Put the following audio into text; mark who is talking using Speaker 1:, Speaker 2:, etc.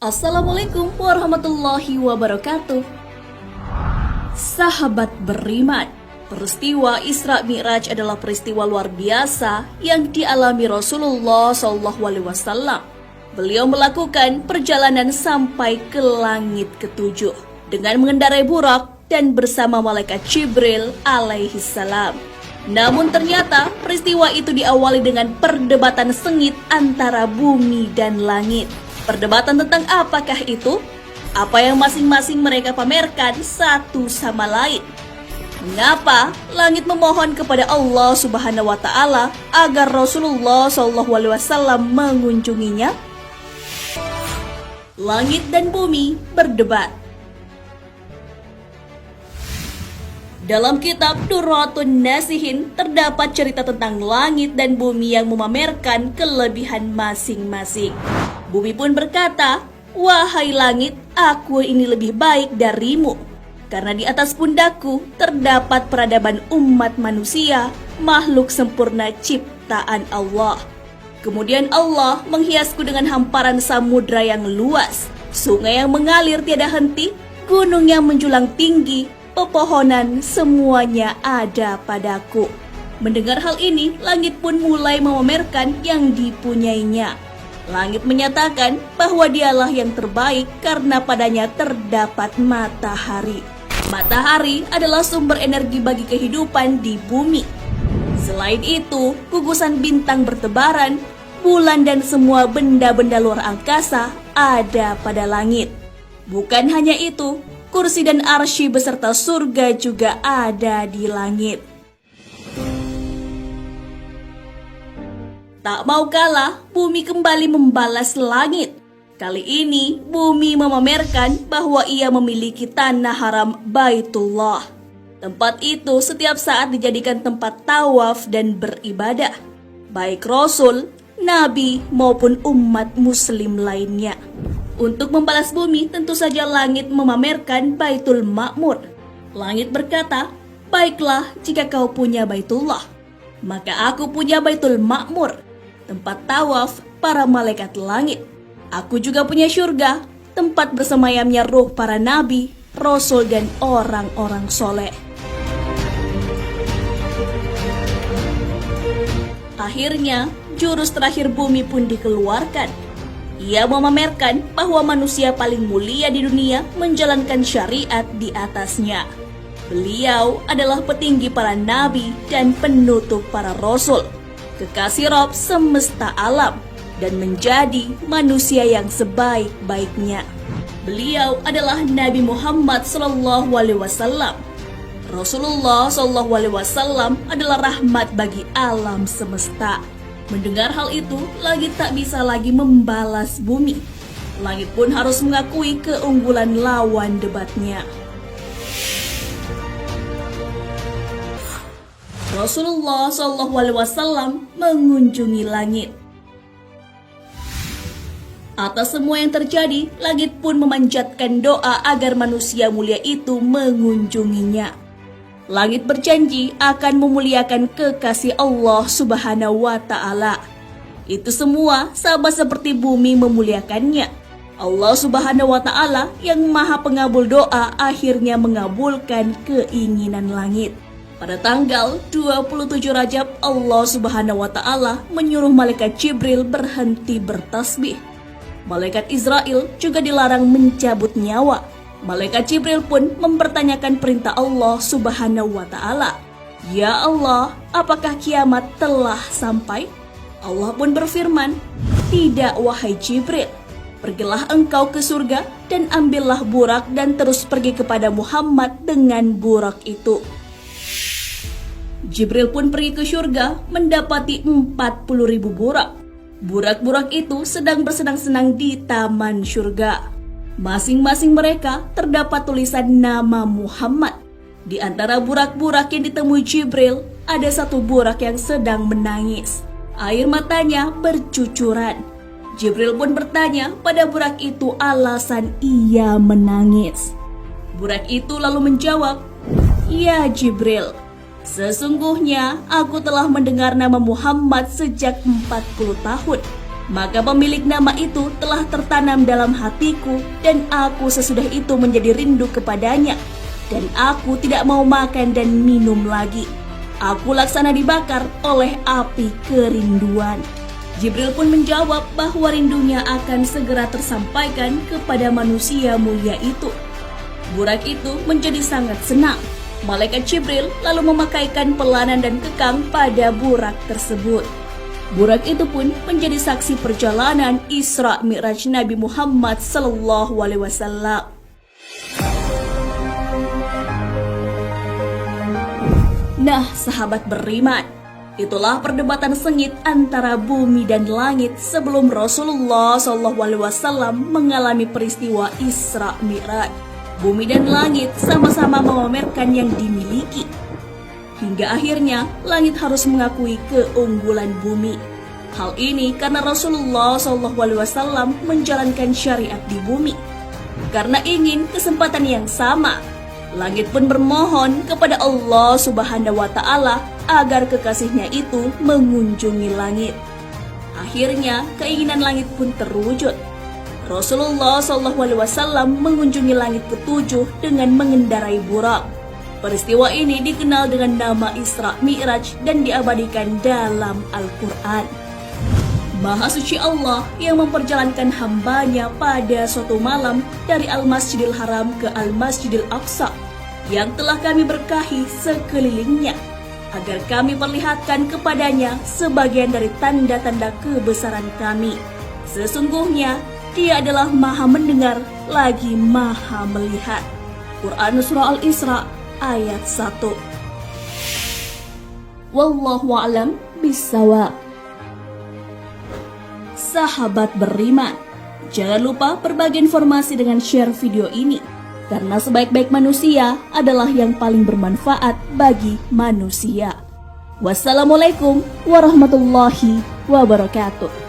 Speaker 1: Assalamualaikum warahmatullahi wabarakatuh. Sahabat beriman, peristiwa Isra Mi'raj adalah peristiwa luar biasa yang dialami Rasulullah SAW. Beliau melakukan perjalanan sampai ke langit ketujuh dengan mengendarai burak dan bersama malaikat Jibril alaihissalam. Namun ternyata peristiwa itu diawali dengan perdebatan sengit antara bumi dan langit. Perdebatan tentang apakah itu? Apa yang masing-masing mereka pamerkan satu sama lain? Mengapa langit memohon kepada Allah Subhanahu wa taala agar Rasulullah SAW mengunjunginya? Langit dan bumi berdebat. Dalam kitab Durratun Nasihin terdapat cerita tentang langit dan bumi yang memamerkan kelebihan masing-masing. Bumi pun berkata, "Wahai langit, aku ini lebih baik darimu, karena di atas pundakku terdapat peradaban umat manusia, makhluk sempurna ciptaan Allah. Kemudian Allah menghiasku dengan hamparan samudra yang luas, sungai yang mengalir tiada henti, gunung yang menjulang tinggi, pepohonan semuanya ada padaku." Mendengar hal ini, langit pun mulai memamerkan yang dipunyainya. Langit menyatakan bahwa dialah yang terbaik karena padanya terdapat matahari. Matahari adalah sumber energi bagi kehidupan di bumi. Selain itu, gugusan bintang bertebaran, bulan dan semua benda-benda luar angkasa ada pada langit. Bukan hanya itu, kursi dan arsy beserta surga juga ada di langit. Tak mau kalah, bumi kembali membalas langit. Kali ini, bumi memamerkan bahwa ia memiliki tanah haram Baitullah. Tempat itu setiap saat dijadikan tempat tawaf dan beribadah, baik Rasul, Nabi maupun umat muslim lainnya. Untuk membalas bumi, tentu saja langit memamerkan Baitul Ma'mur. Langit berkata, "Baiklah jika kau punya Baitullah, maka aku punya Baitul Ma'mur, tempat tawaf para malaikat langit. Aku juga punya syurga, tempat bersemayamnya ruh para nabi, rasul dan orang-orang soleh." Akhirnya, jurus terakhir bumi pun dikeluarkan. Ia memamerkan bahwa manusia paling mulia di dunia menjalankan syariat di atasnya. Beliau adalah petinggi para nabi dan penutup para rasul, kekasih Rabb semesta alam, dan menjadi manusia yang sebaik-baiknya. Beliau adalah Nabi Muhammad SAW. Rasulullah SAW adalah rahmat bagi alam semesta. Mendengar hal itu, langit tak bisa lagi membalas bumi. Langit pun harus mengakui keunggulan lawan debatnya. Rasulullah SAW mengunjungi langit. Atas semua yang terjadi, langit pun memanjatkan doa agar manusia mulia itu mengunjunginya. Langit berjanji akan memuliakan kekasih Allah Subhanahu wa taala. Itu semua sama seperti bumi memuliakannya. Allah Subhanahu wa taala yang Maha Pengabul doa akhirnya mengabulkan keinginan langit. Pada tanggal 27 Rajab, Allah Subhanahu wa taala menyuruh malaikat Jibril berhenti bertasbih. Malaikat Israel juga dilarang mencabut nyawa. Malaikat Jibril pun mempertanyakan perintah Allah Subhanahu wa taala. "Ya Allah, apakah kiamat telah sampai?" Allah pun berfirman, "Tidak wahai Jibril. Pergilah engkau ke surga dan ambillah burak dan terus pergi kepada Muhammad dengan burak itu." Jibril pun pergi ke surga mendapati 40.000 burak. Burak-burak itu sedang bersenang-senang di taman surga. Masing-masing mereka terdapat tulisan nama Muhammad. Di antara burak-burak yang ditemui Jibril, ada satu burak yang sedang menangis. Air matanya bercucuran. Jibril pun bertanya pada burak itu alasan ia menangis. Burak itu lalu menjawab, "Ya Jibril, sesungguhnya aku telah mendengar nama Muhammad sejak 40 tahun. Maka pemilik nama itu telah tertanam dalam hatiku dan aku sesudah itu menjadi rindu kepadanya. Dan aku tidak mau makan dan minum lagi. Aku laksana dibakar oleh api kerinduan. Jibril pun menjawab bahwa rindunya akan segera tersampaikan kepada manusia mulia itu. Burak itu menjadi sangat senang. Malaikat Jibril lalu memakaikan pelanan dan kekang pada burak tersebut. Burak itu pun menjadi saksi perjalanan Isra Mi'raj Nabi Muhammad SAW. Nah, sahabat beriman, itulah perdebatan sengit antara bumi dan langit sebelum Rasulullah SAW mengalami peristiwa Isra Mi'raj. Bumi dan langit sama-sama memamerkan yang dimiliki. Hingga akhirnya langit harus mengakui keunggulan bumi. Hal ini karena Rasulullah SAW menjalankan syariat di bumi. Karena ingin kesempatan yang sama, langit pun bermohon kepada Allah Subhanahu wa Ta'ala agar kekasihnya itu mengunjungi langit. Akhirnya keinginan langit pun terwujud. Rasulullah SAW mengunjungi langit ketujuh dengan mengendarai burak. Peristiwa ini dikenal dengan nama Isra Mi'raj dan diabadikan dalam Al-Quran. Maha suci Allah yang memperjalankan hambanya pada suatu malam dari Al-Masjidil Haram ke Al-Masjidil Aqsa yang telah kami berkahi sekelilingnya, agar kami perlihatkan kepadanya sebagian dari tanda-tanda kebesaran kami. Sesungguhnya Dia adalah maha mendengar lagi maha melihat. Quran Surah Al-Isra ayat 1. Wallahu a'lam bishawab. Sahabat beriman, jangan lupa berbagi informasi dengan share video ini, karena sebaik-baik manusia adalah yang paling bermanfaat bagi manusia. Wassalamualaikum warahmatullahi wabarakatuh.